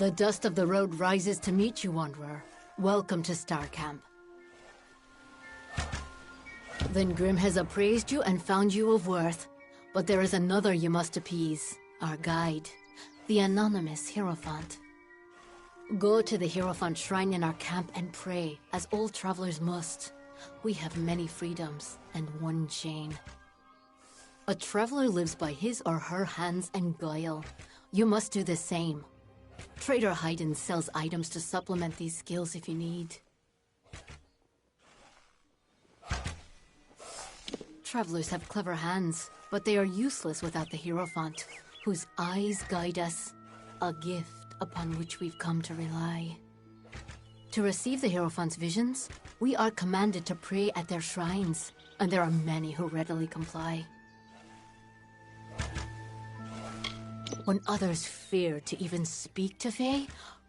The dust of the road rises to meet you, wanderer. Welcome to Star Camp. Then Grim has appraised you and found you of worth. But there is another you must appease, our guide, the anonymous Hierophant. Go to the Hierophant shrine in our camp and pray, as all travelers must. We have many freedoms and one chain. A traveler lives by his or her hands and guile. You must do the same. Trader Haydn sells items to supplement these skills if you need. Travelers have clever hands, but they are useless without the Hierophant, whose eyes guide us, a gift upon which we've come to rely. To receive the Hierophant's visions, we are commanded to pray at their shrines, and there are many who readily comply. When others feared to even speak to Fae,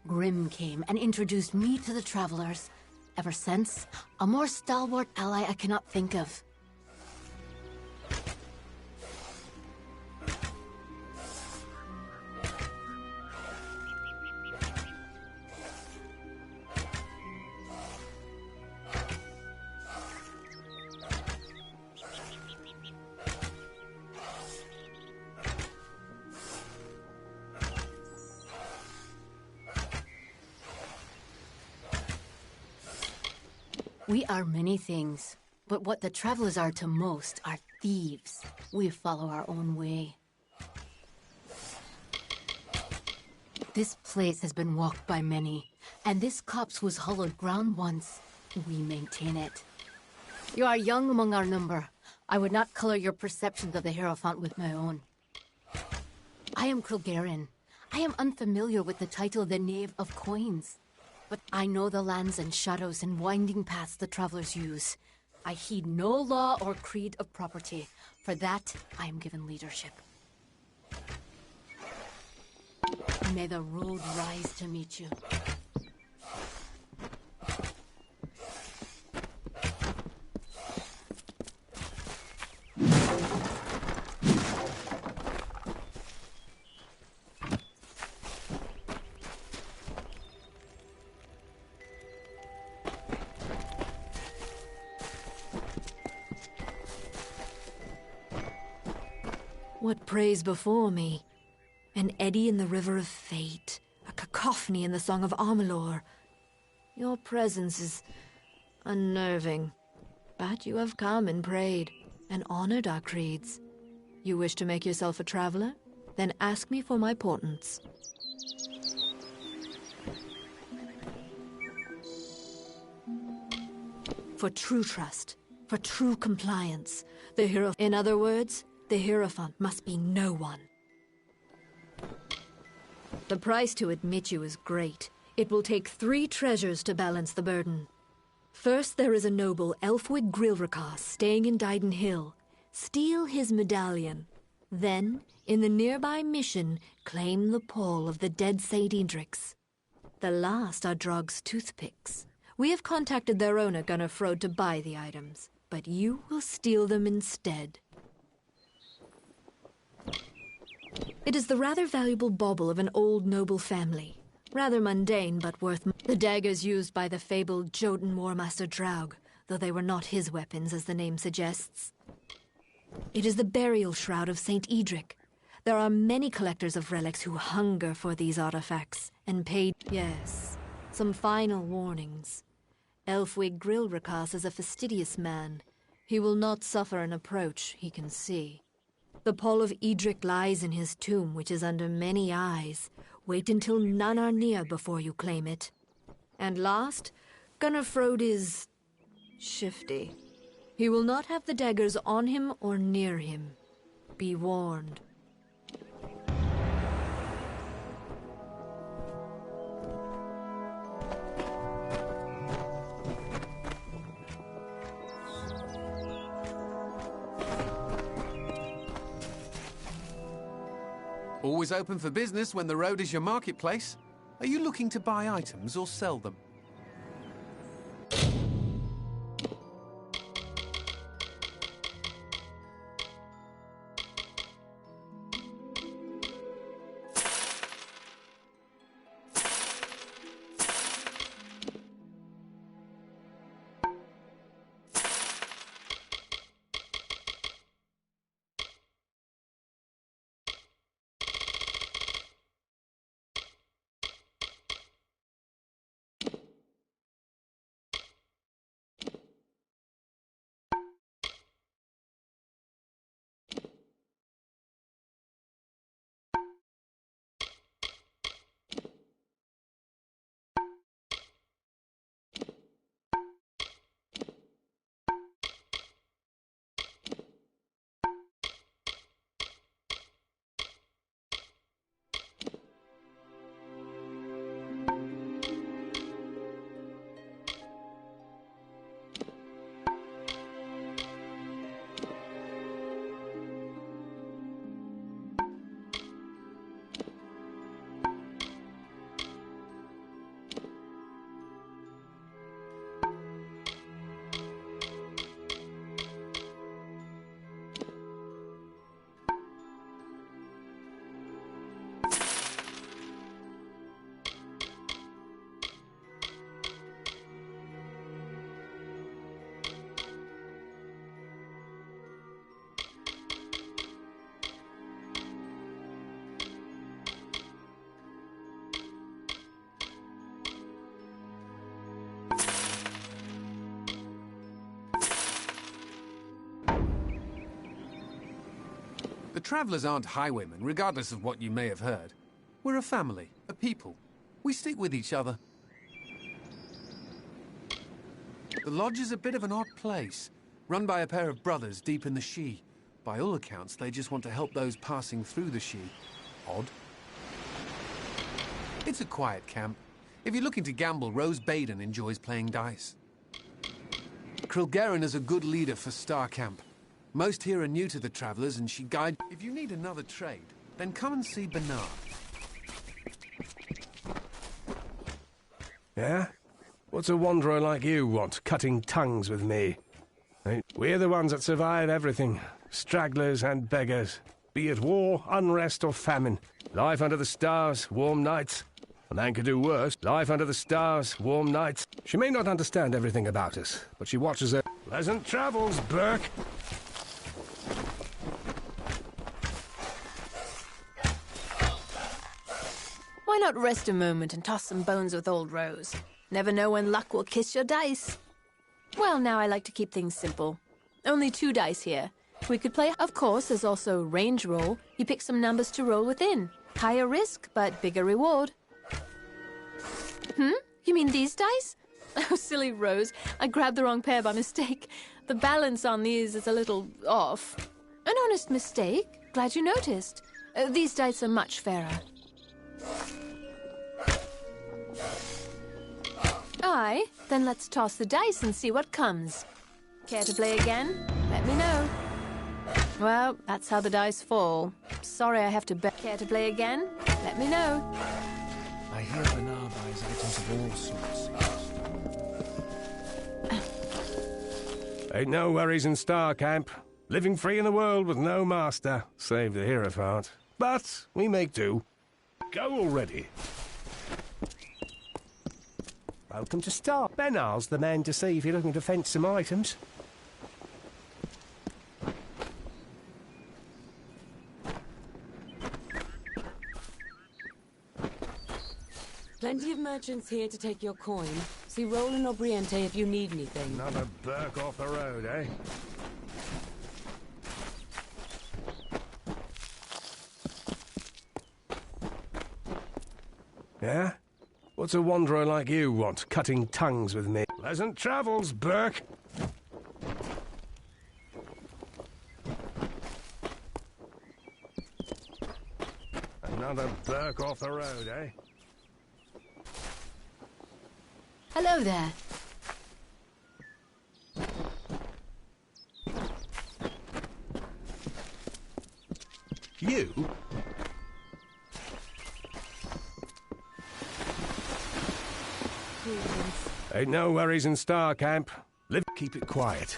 Grim came and introduced me to the travelers. Ever since, a more stalwart ally I cannot think of. We are many things, but what the travelers are to most are thieves. We follow our own way. This place has been walked by many, and this copse was hollowed ground once. We maintain it. You are young among our number. I would not color your perceptions of the Hierophant with my own. I am Krilgarin. I am unfamiliar with the title the Knave of Coins. But I know the lands and shadows and winding paths the travelers use. I heed no law or creed of property. For that, I am given leadership. May the road rise to meet you. What prays before me? An eddy in the river of fate, a cacophony in the song of Amalur. Your presence is unnerving, but you have come and prayed, and honored our creeds. You wish to make yourself a traveler? Then ask me for my portents. For true trust, for true compliance, the hero... In other words, the Hierophant must be no one. The price to admit you is great. It will take 3 treasures to balance the burden. First, there is a noble, Elfwig Grilrakas, staying in Dyden Hill. Steal his medallion. Then, in the nearby mission, claim the pall of the dead Saint Edric's. The last are Drog's toothpicks. We have contacted their owner, Gunnar Frode, to buy the items, but you will steal them instead. It is the rather valuable bauble of an old noble family. Rather mundane, but worth... The daggers used by the fabled Jotun Warmaster Draug, though they were not his weapons, as the name suggests. It is the burial shroud of Saint Edric. There are many collectors of relics who hunger for these artifacts, and paid... Yes, some final warnings. Elfwig Grilrakas is a fastidious man. He will not suffer an approach, he can see. The pall of Edric lies in his tomb, which is under many eyes. Wait until none are near before you claim it. And last, Gunnar Frode is... shifty. He will not have the daggers on him or near him. Be warned. Always open for business when the road is your marketplace. Are you looking to buy items or sell them? travellers aren't highwaymen, regardless of what you may have heard. We're a family, a people. We stick with each other. The lodge is a bit of an odd place, run by a pair of brothers deep in the Shi. By all accounts, they just want to help those passing through the Shi. Odd. It's a quiet camp. If you're looking to gamble, Rose Baden enjoys playing dice. Krilgaren is a good leader for Star Camp. Most here are new to the travellers, and she guides. If you need another trade, then come and see Bernard. Yeah? What's a wanderer like you want, cutting tongues with me? We're the ones that survive everything. Stragglers and beggars. Be it war, unrest or famine. Life under the stars, warm nights. A man could do worse. Life under the stars, warm nights. She may not understand everything about us, but she watches her. Pleasant travels, Burke. Why not rest a moment and toss some bones with old Rose? Never know when luck will kiss your dice. Well, now I like to keep things simple. Only 2 dice here. We could play, of course, there's also range roll. You pick some numbers to roll within. Higher risk, but bigger reward. You mean these dice? Oh, silly Rose. I grabbed the wrong pair by mistake. The balance on these is a little off. An honest mistake. Glad you noticed. These dice are much fairer. Aye, then let's toss the dice and see what comes. Care to play again? Let me know. Well, that's how the dice fall. Sorry I have to bet. Care to play again? Let me know. I hear Bernard buys items of all sorts. Ain't no worries in Star Camp. Living free in the world with no master, save the Hierophant. But we make do. Go already. Welcome to Star. Bernard's the man to see if you're looking to fence some items. Plenty of merchants here to take your coin. See Roland or Briente if you need anything. Another Burke off the road, eh? Yeah? What's a wanderer like you want, cutting tongues with me? Pleasant travels, Burke! Another Burke off the road, eh? Hello there. You? Ain't no worries in Star Camp. Keep it quiet.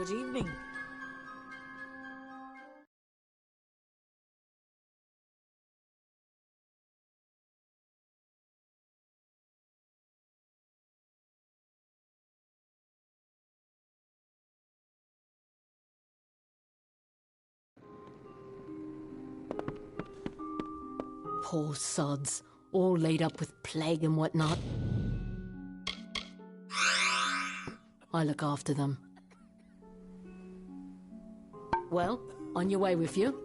Good evening. Poor sods, all laid up with plague and whatnot. I look after them. Well, on your way with you?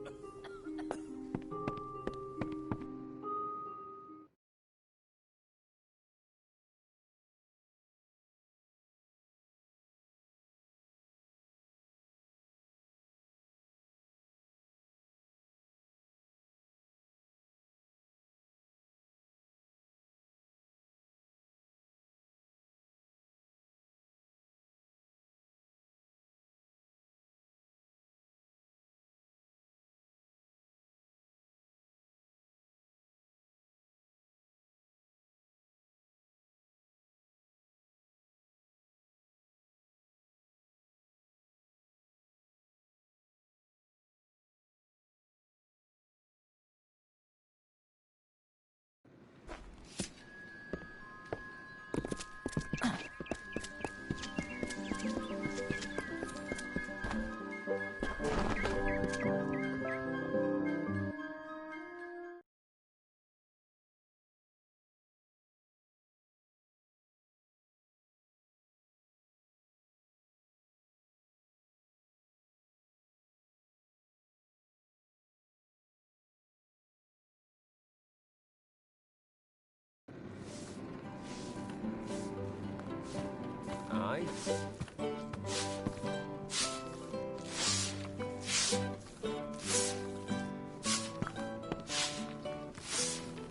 Aye.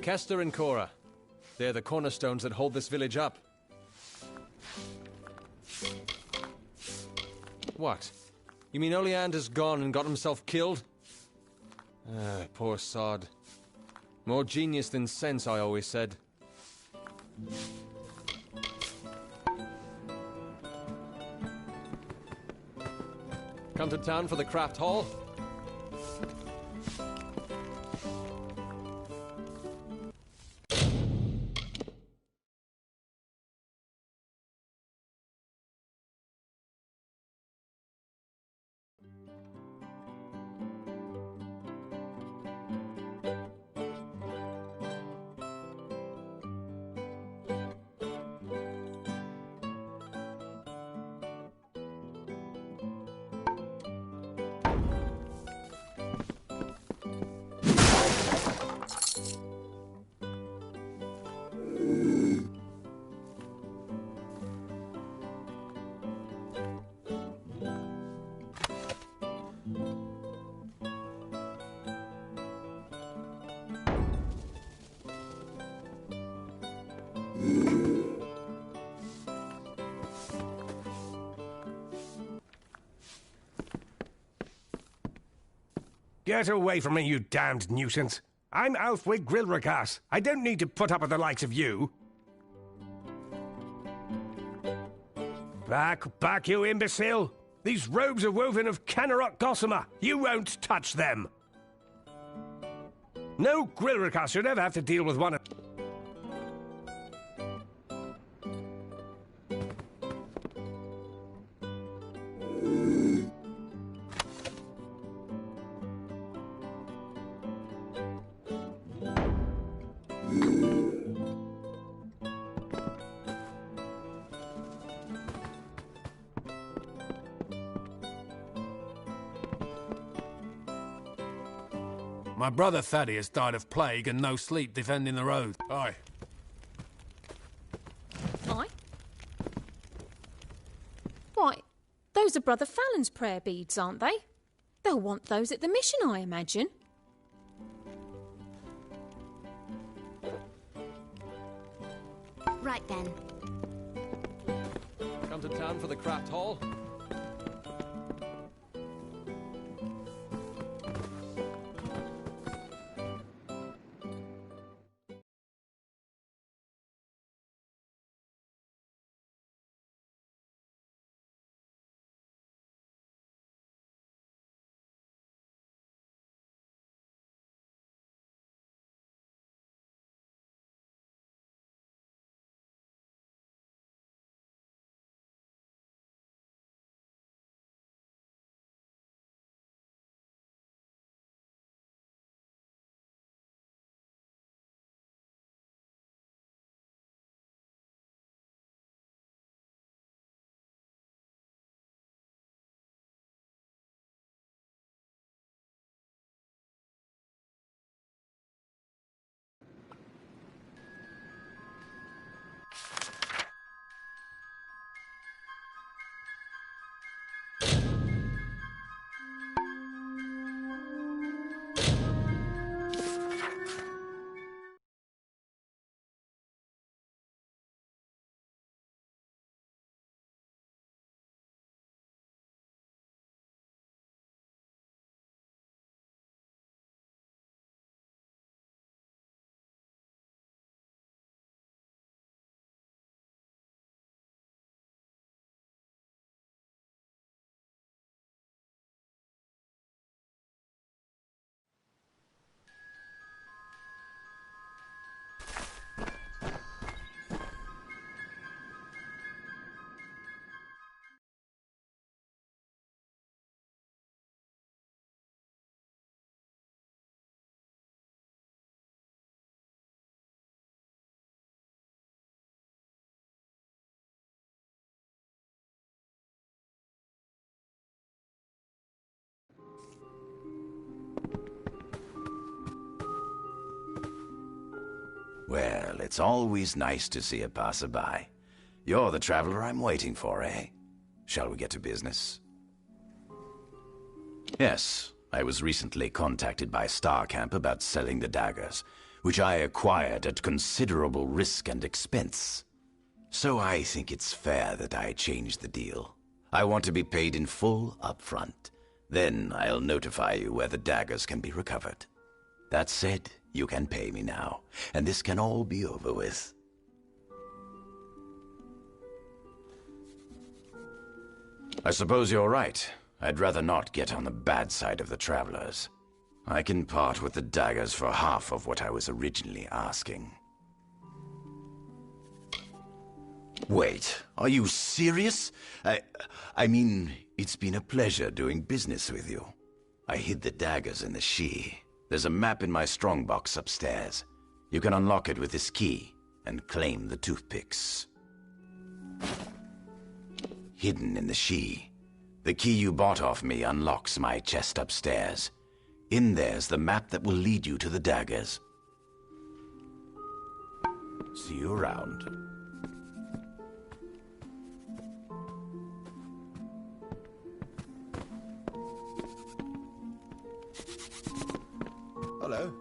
Kester and Cora. They're the cornerstones that hold this village up. What? You mean Oleander's gone and got himself killed? Ah, poor sod. More genius than sense, I always said. Come to town for the craft hall? Get away from me, you damned nuisance. I'm Alfwig Grilrakas. I don't need to put up with the likes of you. Back, you imbecile! These robes are woven of Canerot gossamer. You won't touch them. No Grilrakas should ever have to deal with one of... My brother Thaddeus died of plague and no sleep defending the road. Aye. Aye? Right, those are Brother Fallon's prayer beads, aren't they? They'll want those at the mission, I imagine. Right then. Come to town for the craft hall? Well, it's always nice to see a passerby. You're the traveler I'm waiting for, eh? Shall we get to business? Yes, I was recently contacted by Starcamp about selling the daggers, which I acquired at considerable risk and expense. So I think it's fair that I change the deal. I want to be paid in full up front. Then I'll notify you where the daggers can be recovered. That said, you can pay me now, and this can all be over with. I suppose you're right. I'd rather not get on the bad side of the travelers. I can part with the daggers for half of what I was originally asking. Wait, are you serious? I mean, it's been a pleasure doing business with you. I hid the daggers in the she. There's a map in my strongbox upstairs. You can unlock it with this key and claim the toothpicks. Hidden in the she. The key you bought off me unlocks my chest upstairs. In there's the map that will lead you to the daggers. See you around. Hello.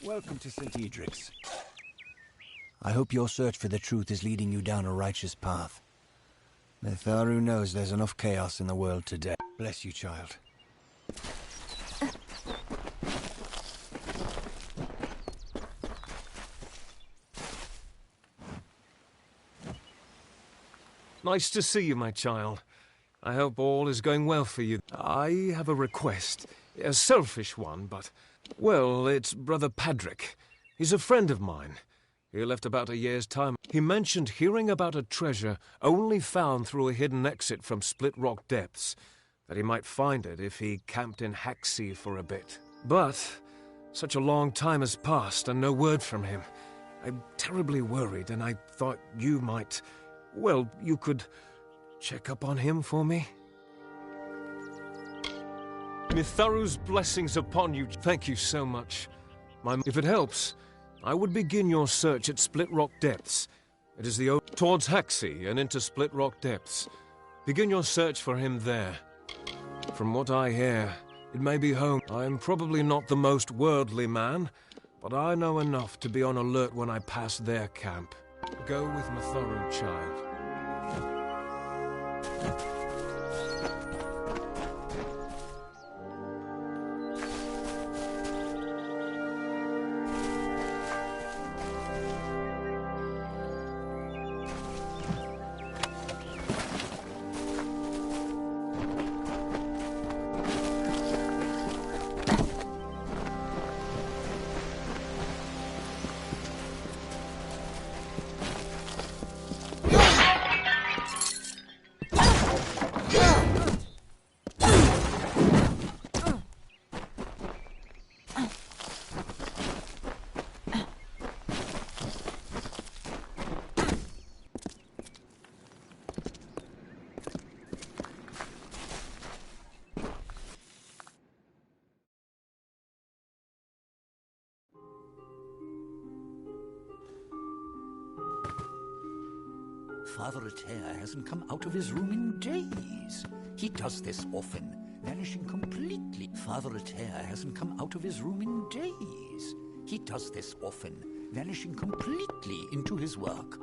Welcome to St. Edric's. I hope your search for the truth is leading you down a righteous path. Mitharu knows there's enough chaos in the world today. Bless you, child. Nice to see you, my child. I hope all is going well for you. I have a request. A selfish one, but... Well, it's Brother Padrick. He's a friend of mine. He left about a year's time. He mentioned hearing about a treasure only found through a hidden exit from Split Rock Depths, that he might find it if he camped in Hacksea for a bit. But such a long time has passed and no word from him. I'm terribly worried, and I thought you might... Well, you could check up on him for me? Mitharu's blessings upon you. Thank you so much. If it helps, I would begin your search at Split Rock Depths. It is the towards Hacksea and into Split Rock Depths. Begin your search for him there. From what I hear, it may be home. I am probably not the most worldly man, but I know enough to be on alert when I pass their camp. Go with Mitharu, child. Father Ater hasn't come out of his room in days. He does this often, vanishing completely. Father Ater hasn't come out of his room in days. He does this often, vanishing completely into his work.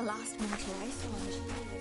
the last mortal I saw in Chile.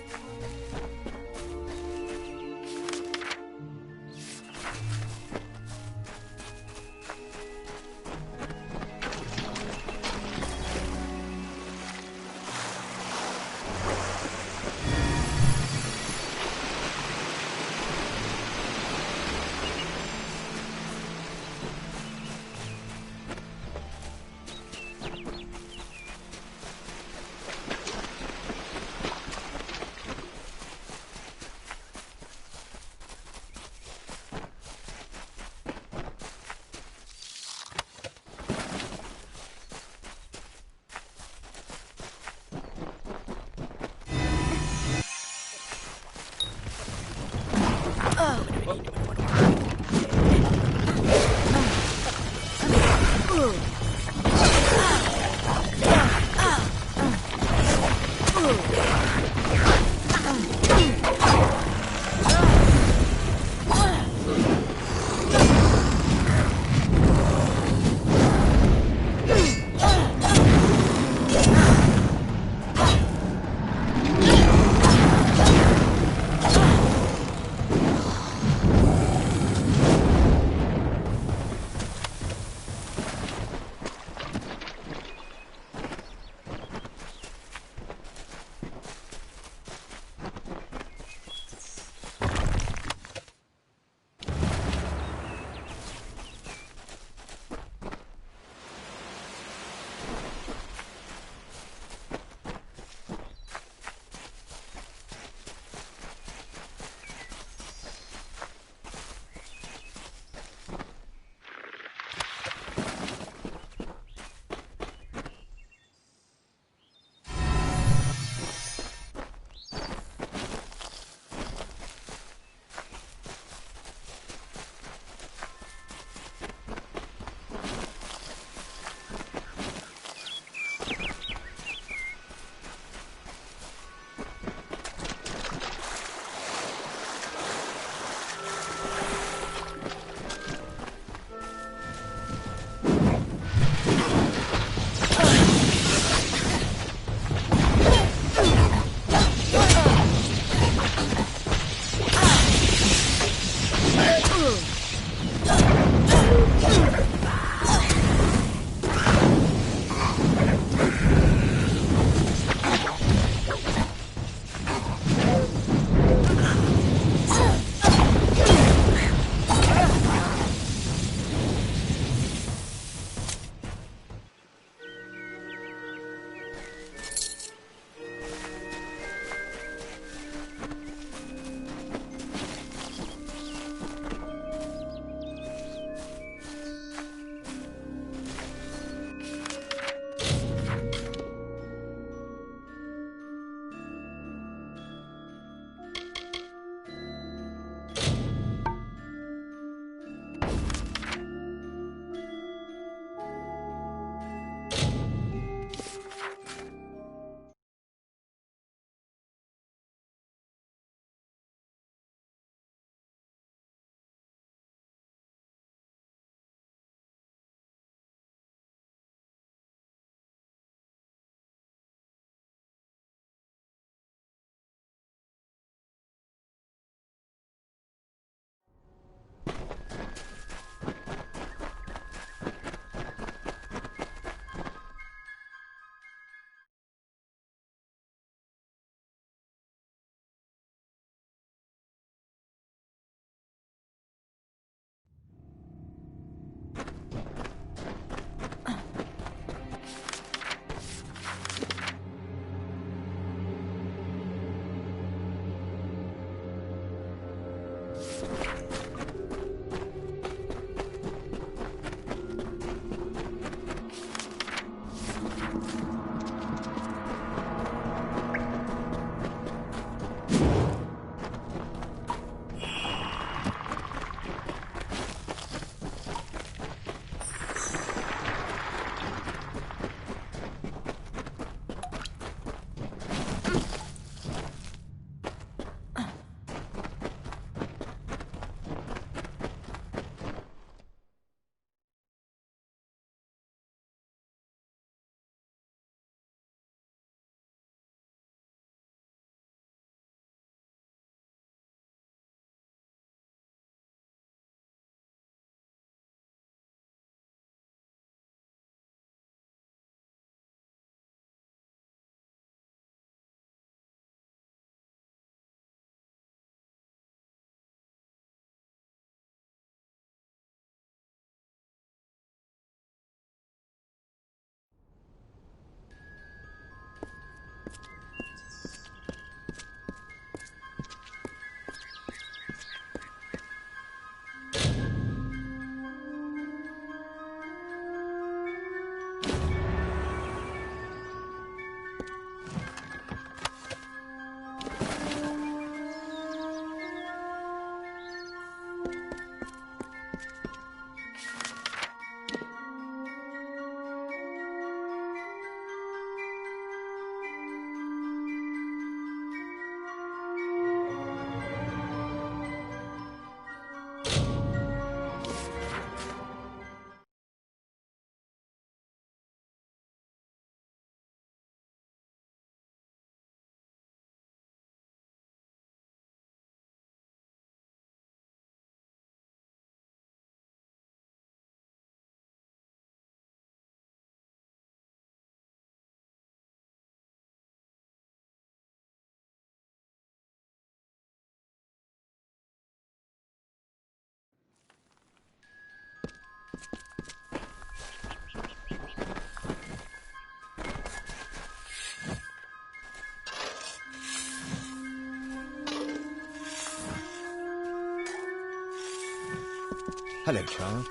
Hello, child.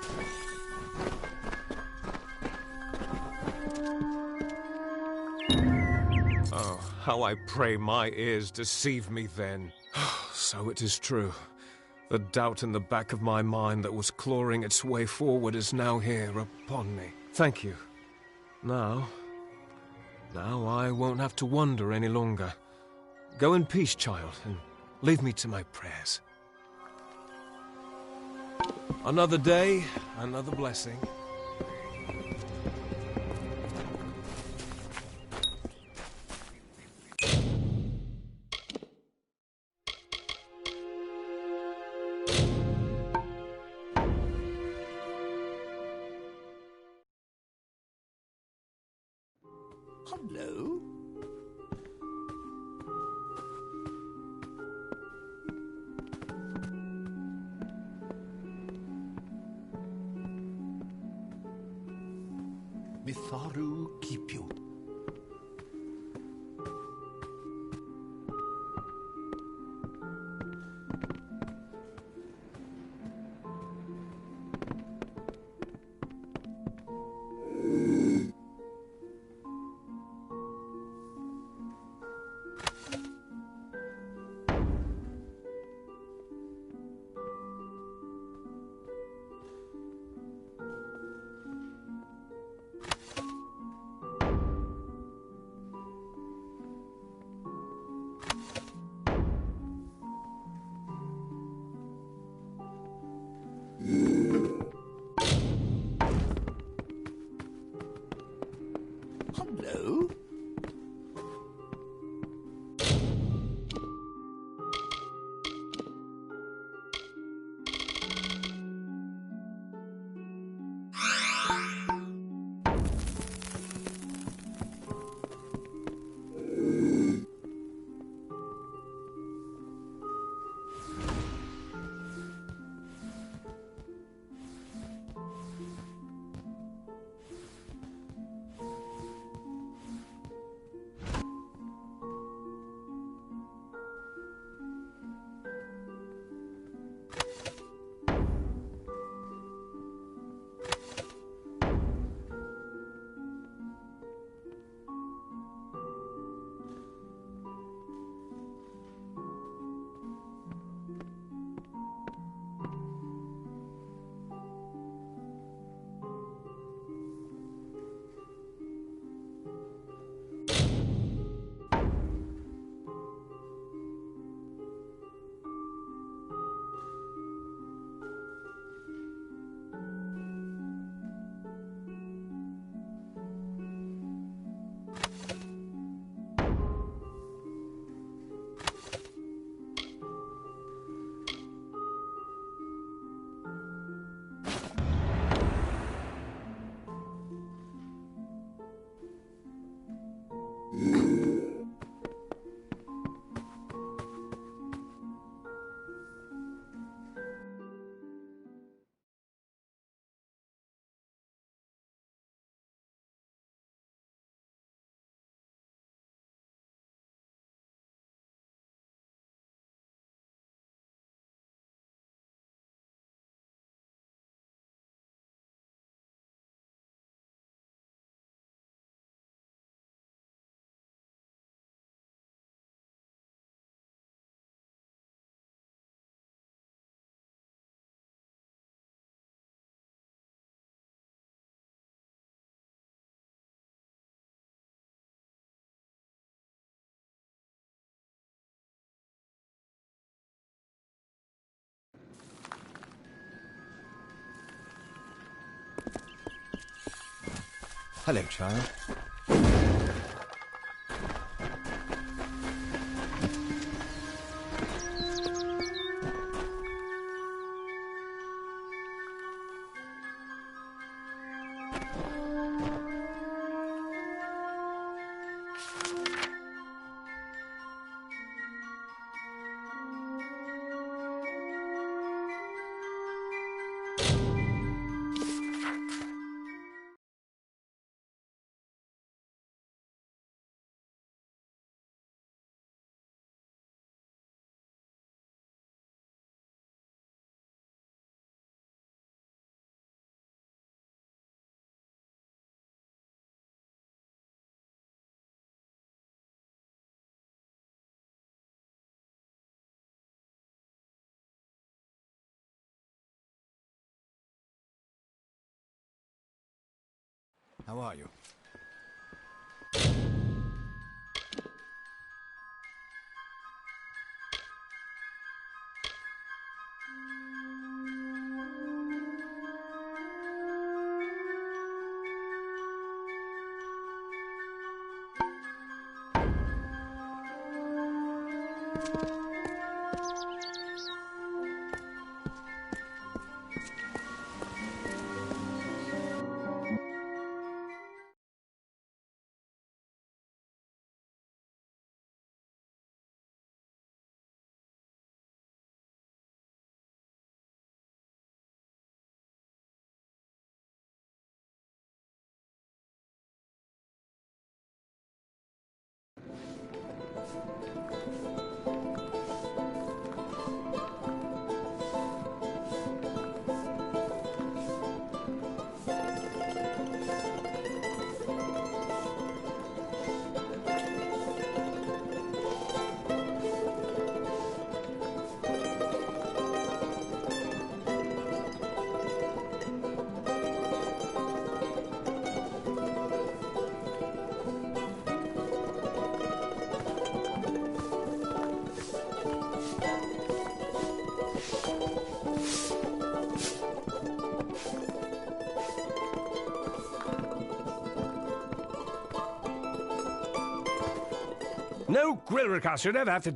Oh, how I pray my ears deceive me then. So it is true. The doubt in the back of my mind that was clawing its way forward is now here upon me. Thank you. Now I won't have to wonder any longer. Go in peace, child, and leave me to my prayers. Another day, another blessing. Hello? Mitharu keep you. Hello? Hello, child. How are you? No Grilrica should ever have to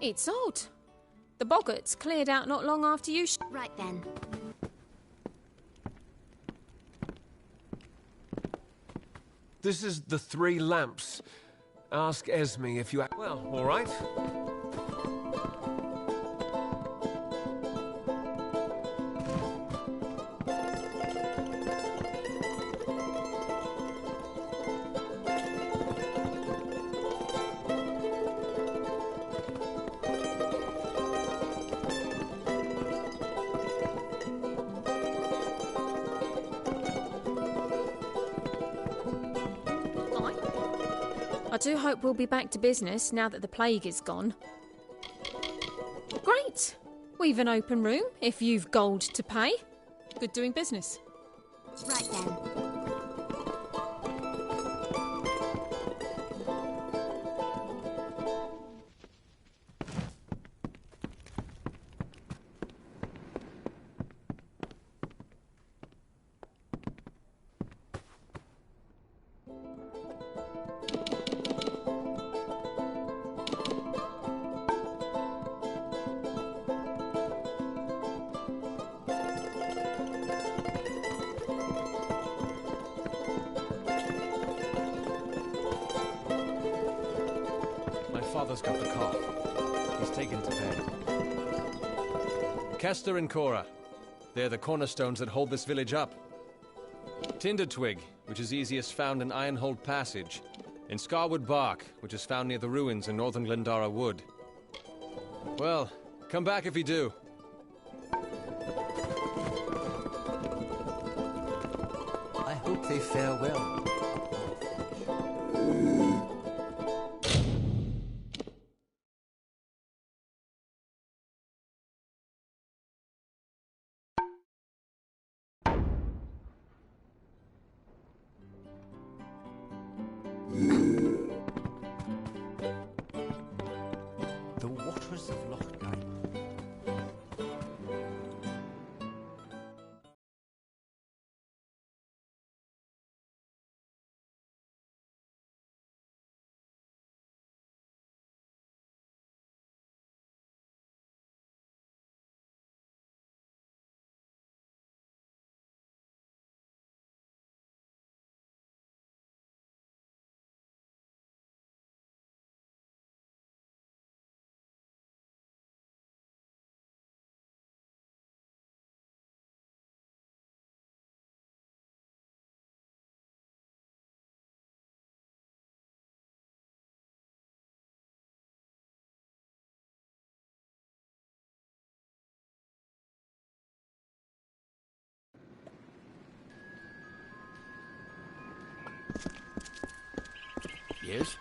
It's odd. The boggarts cleared out not long after you Right then. This is the Three Lamps. Ask Esme if you... Well, all right. I do hope we'll be back to business now that the plague is gone. Great! We've an open room if you've gold to pay. Good doing business. Right then. Father's got the cough. He's taken to bed. Kester and Cora. They're the cornerstones that hold this village up. Tinder Twig, which is easiest found in Ironhold Passage. In Scarwood Bark, which is found near the ruins in northern Glendara Wood. Well, come back if you do. I hope they fare well. The waters of Lochgai. Yes?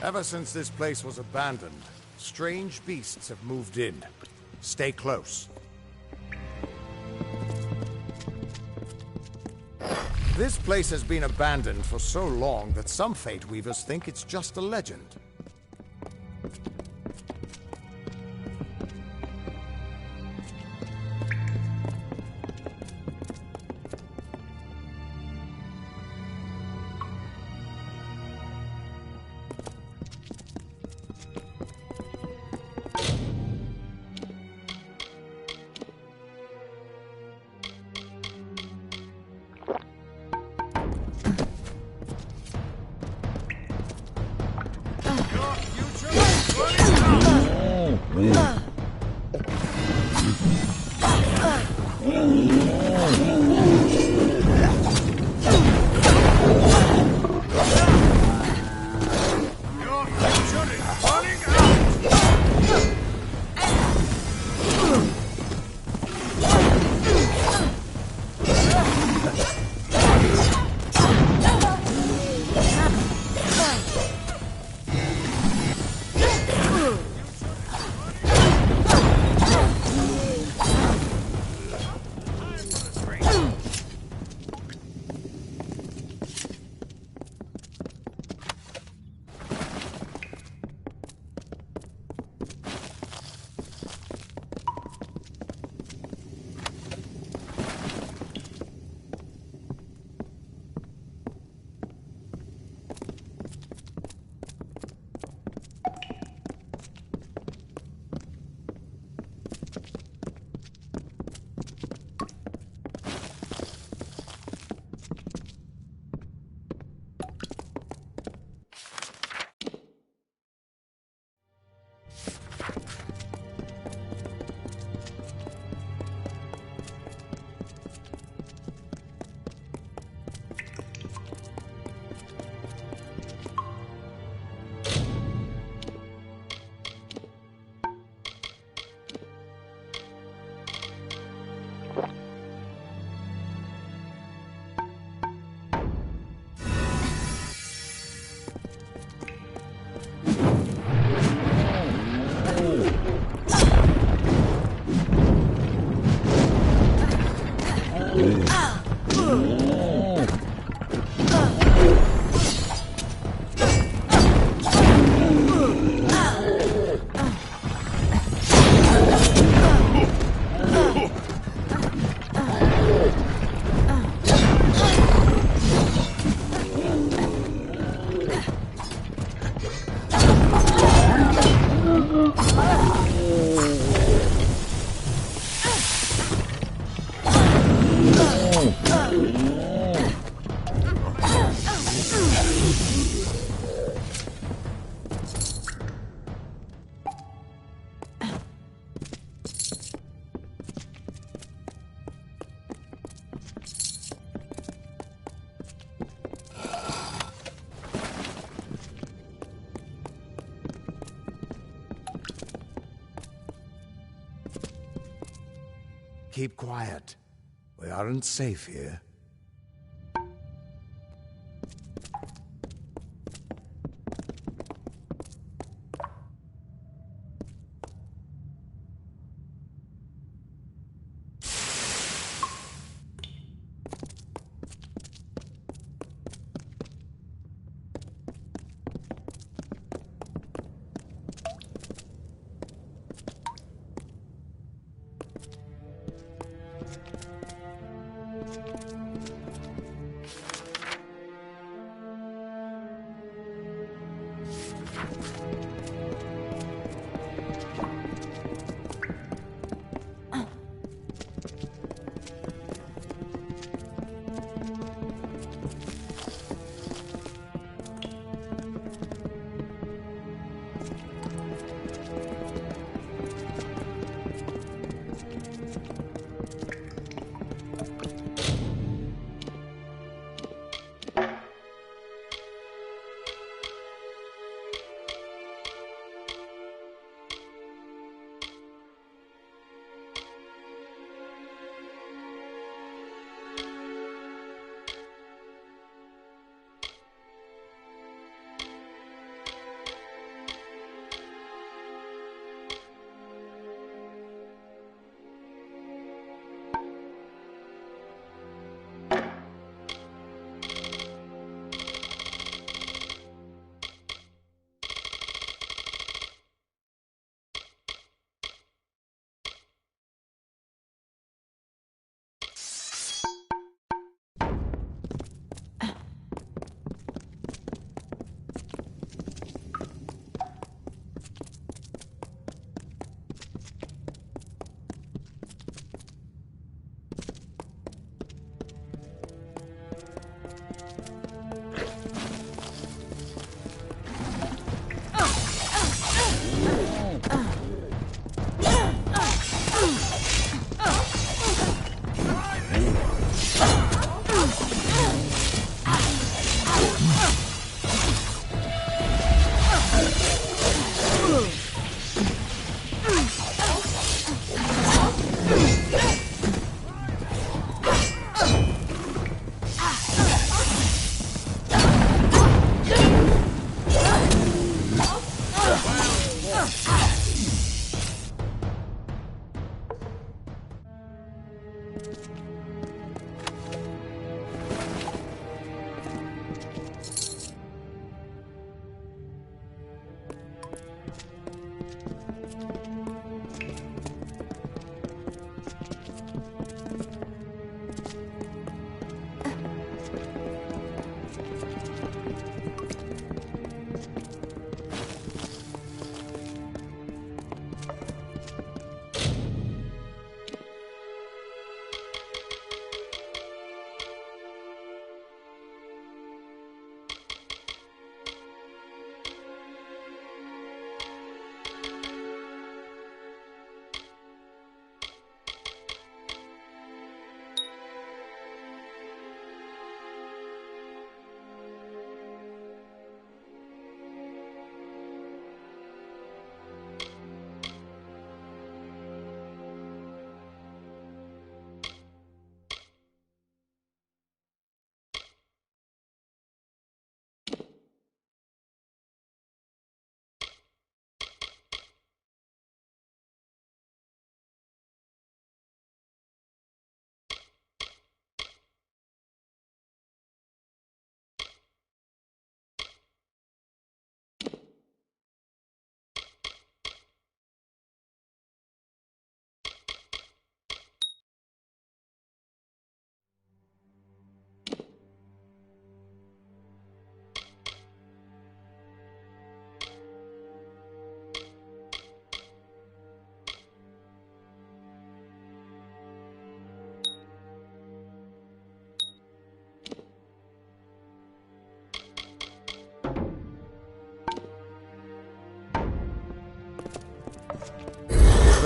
Ever since this place was abandoned, strange beasts have moved in. Stay close. This place has been abandoned for so long that some Fate Weavers think it's just a legend. Keep quiet. We aren't safe here.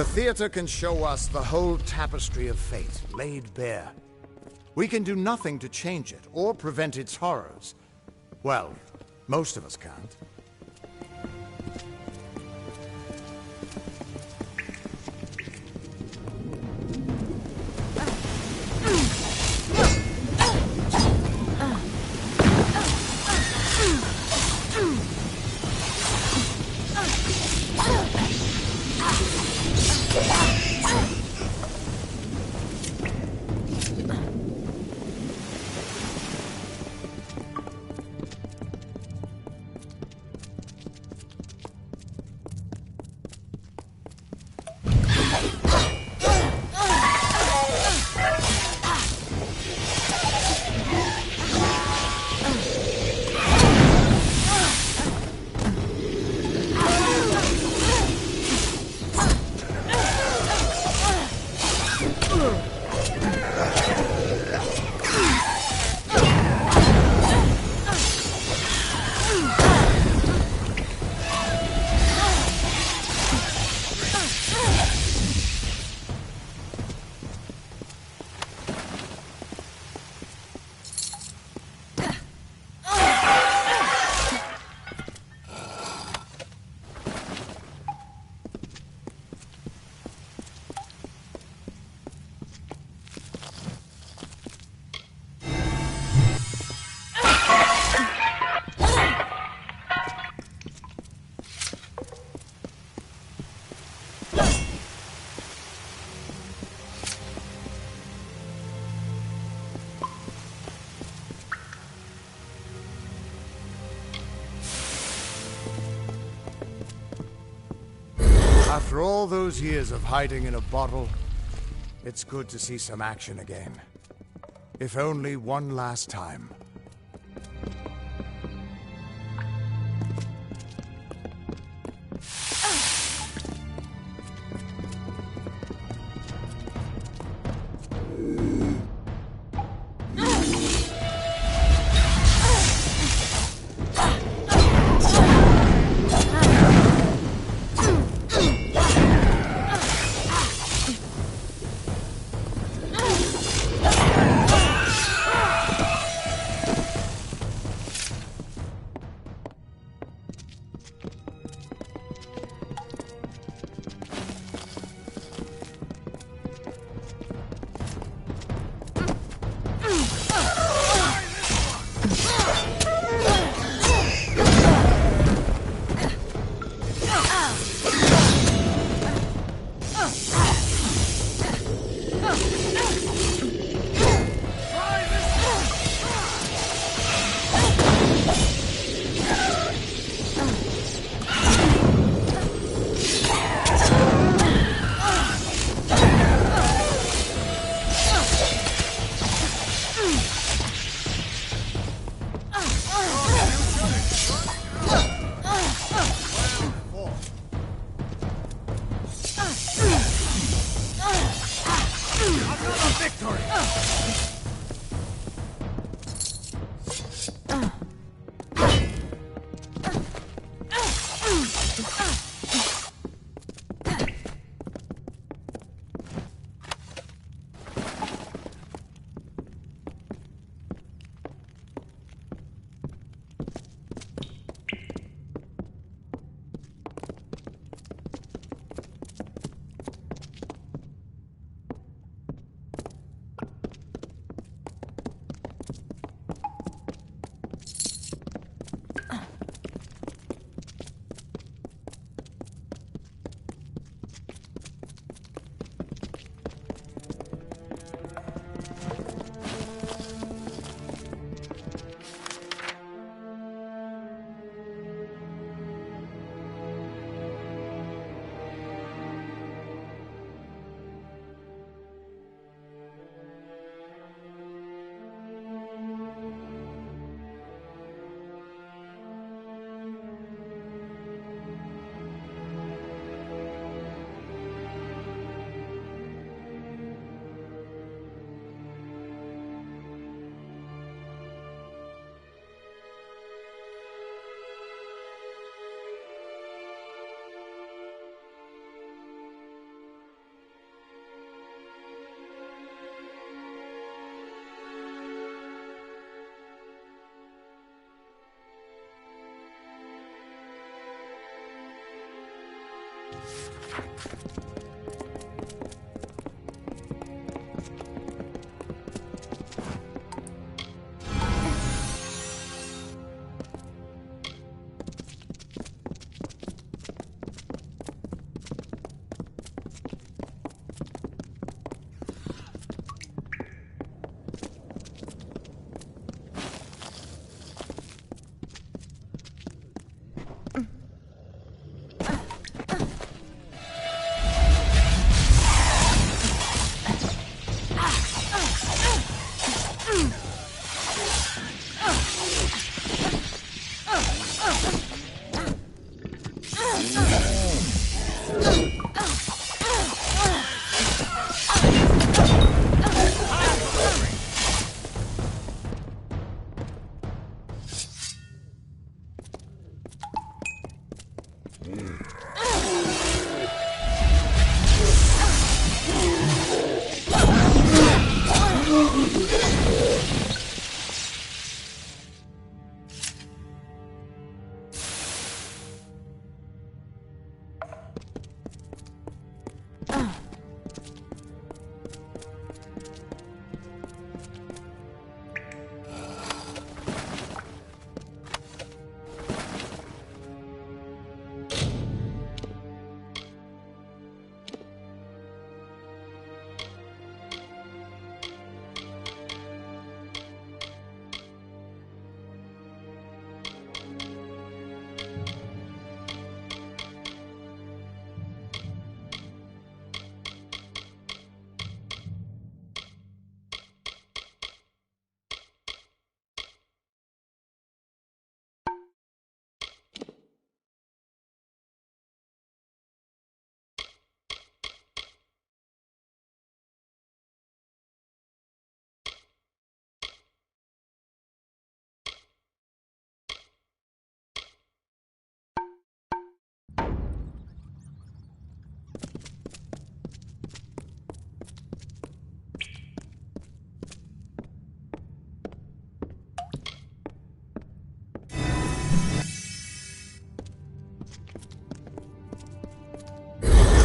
The theater can show us the whole tapestry of fate, laid bare. We can do nothing to change it, or prevent its horrors. Well, most of us can't. After all those years of hiding in a bottle, it's good to see some action again. If only one last time.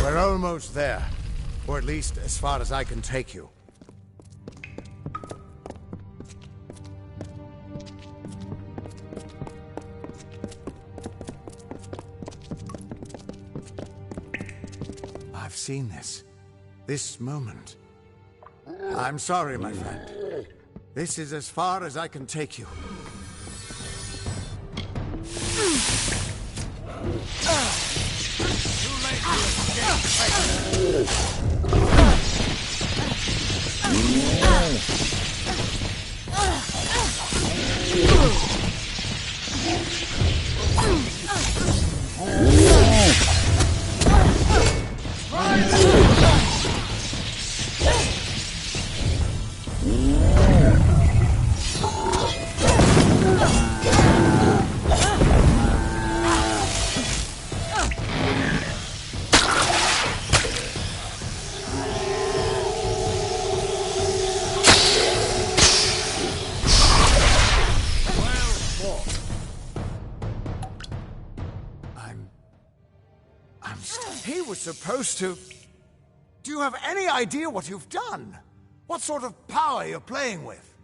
We're almost there. Or at least as far as I can take you. I've seen this. This moment. I'm sorry, my friend. This is as far as I can take you. He was supposed to... Do you have any idea what you've done? What sort of power you're playing with?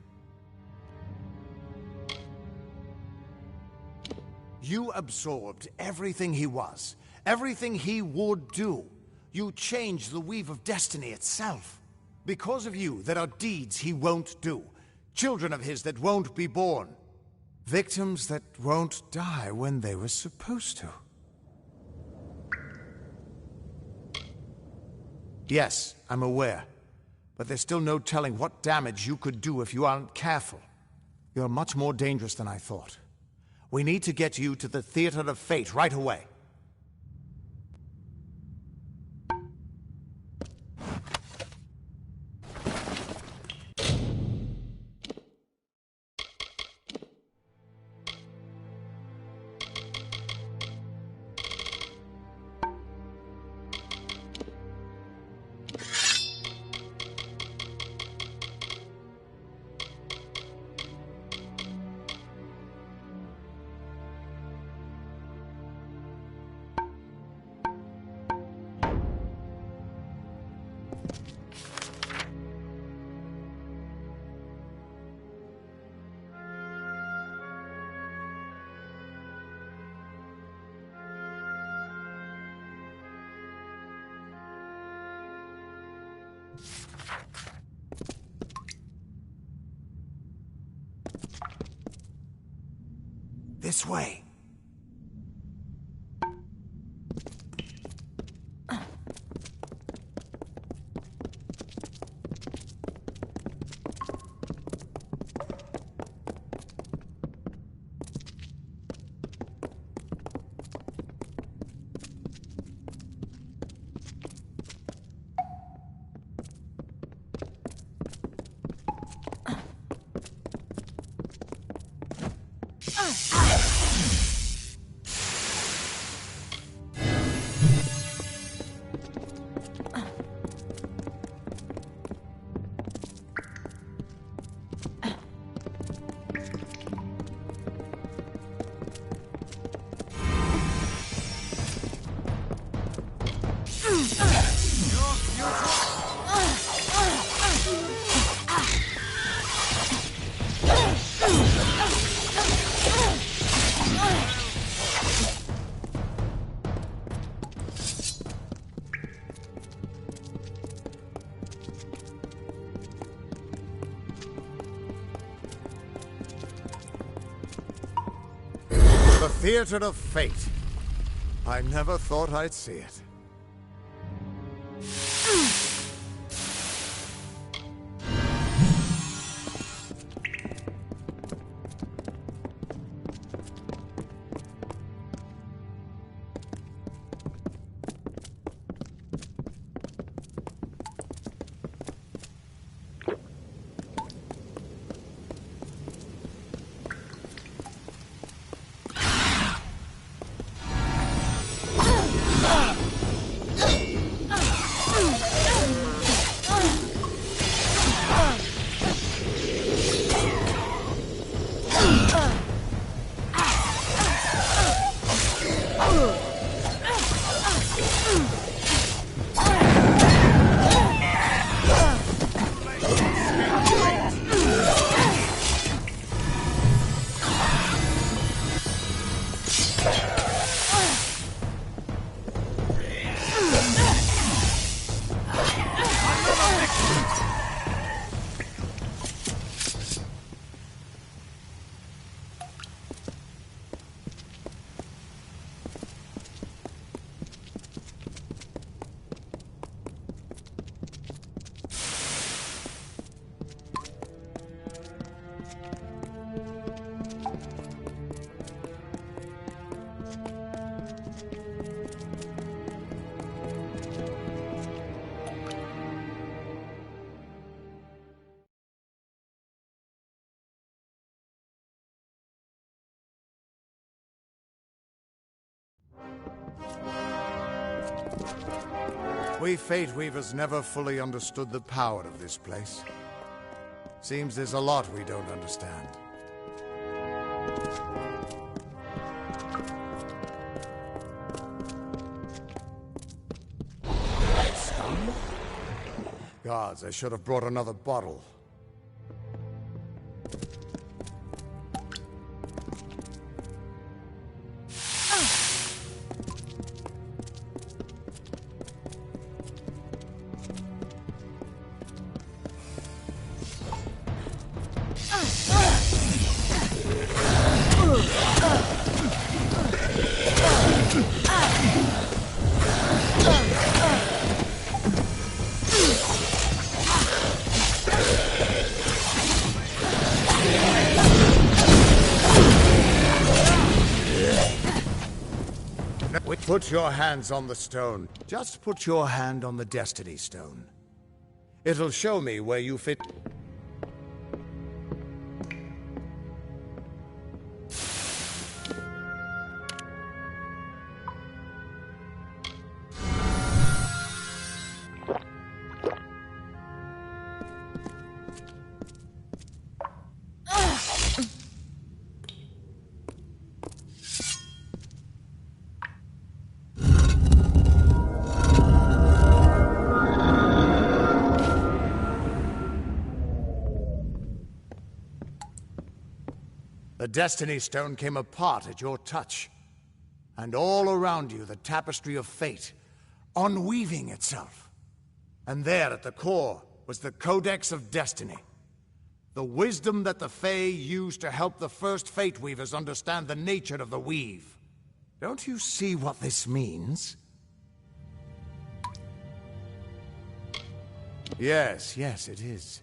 You absorbed everything he was, everything he would do. You changed the weave of destiny itself. Because of you, there are deeds he won't do. Children of his that won't be born. Victims that won't die when they were supposed to. Yes, I'm aware. But there's still no telling what damage you could do if you aren't careful. You're much more dangerous than I thought. We need to get you to the Theater of Fate right away. This way. The Theater of Fate. I never thought I'd see it. We Fate Weavers never fully understood the power of this place. Seems there's a lot we don't understand. Gods, I should have brought another bottle. Put your hands on the stone. Just put your hand on the Destiny Stone. It'll show me where you fit. The Destiny Stone came apart at your touch, and all around you the tapestry of fate, unweaving itself. And there at the core was the Codex of Destiny. The wisdom that the Fae used to help the first Fate Weavers understand the nature of the weave. Don't you see what this means? Yes, it is.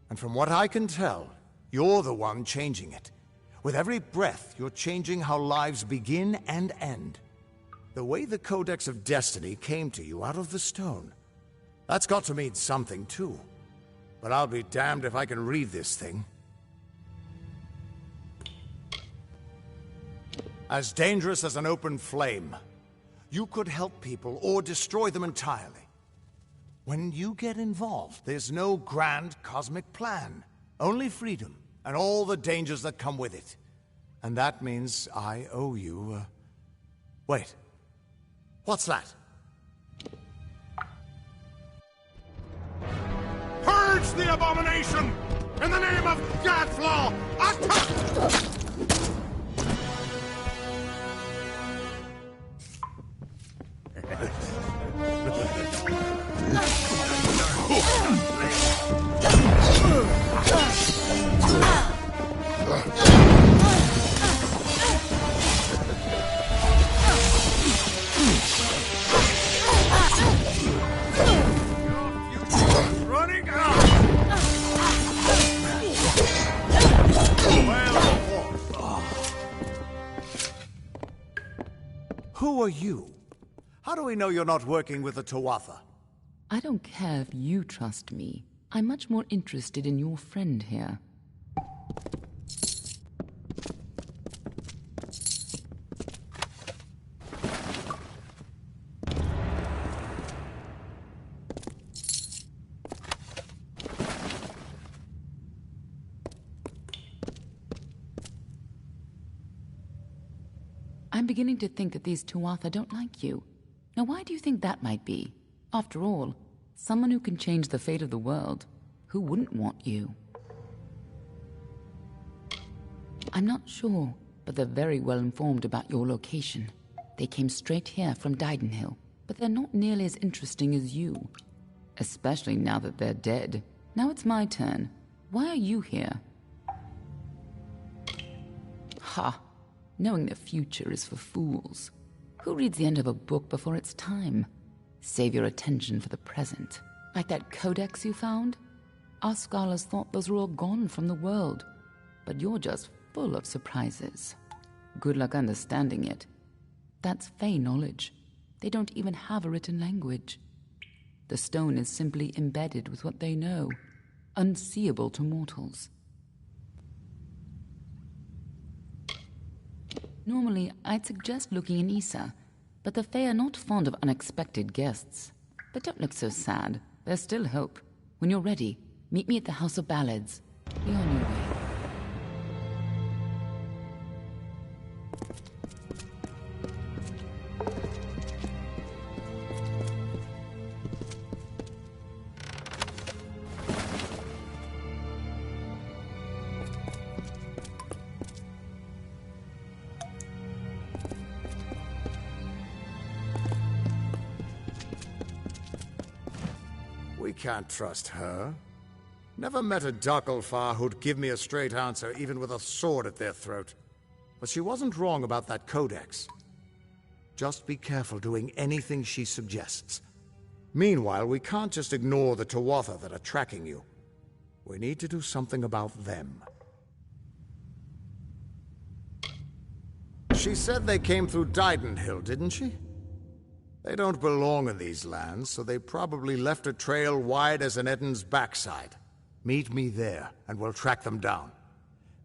And from what I can tell, you're the one changing it. With every breath, you're changing how lives begin and end. The way the Codex of Destiny came to you out of the stone. That's got to mean something, too. But I'll be damned if I can read this thing. As dangerous as an open flame. You could help people or destroy them entirely. When you get involved, there's no grand cosmic plan. Only freedom, and all the dangers that come with it. And that means I owe you, Wait. What's that? Purge the abomination! In the name of Gadflaw, attack! Running out! Who are you? How do we know you're not working with the Tuatha? I don't care if you trust me. I'm much more interested in your friend here. I'm beginning to think that these Tuatha don't like you. Now why do you think that might be? After all, someone who can change the fate of the world, who wouldn't want you? I'm not sure, but they're very well informed about your location. They came straight here from Didenhill, but they're not nearly as interesting as you. Especially now that they're dead. Now it's my turn. Why are you here? Ha! Knowing the future is for fools. Who reads the end of a book before it's time? Save your attention for the present. Like that codex you found? Our scholars thought those were all gone from the world. But you're just full of surprises. Good luck understanding it. That's Fae knowledge. They don't even have a written language. The stone is simply embedded with what they know, unseeable to mortals. Normally, I'd suggest looking in Issa, but the Fae are not fond of unexpected guests. But don't look so sad. There's still hope. When you're ready, meet me at the House of Ballads. Be on your way. We can't trust her. Never met a Darkelfar who'd give me a straight answer, even with a sword at their throat. But she wasn't wrong about that codex. Just be careful doing anything she suggests. Meanwhile, we can't just ignore the Tuatha that are tracking you. We need to do something about them. She said they came through Didenhill, didn't she? They don't belong in these lands, so they probably left a trail wide as an Eden's backside. Meet me there, and we'll track them down.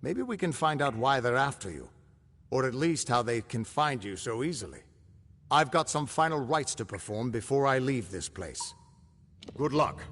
Maybe we can find out why they're after you. Or at least how they can find you so easily. I've got some final rites to perform before I leave this place. Good luck.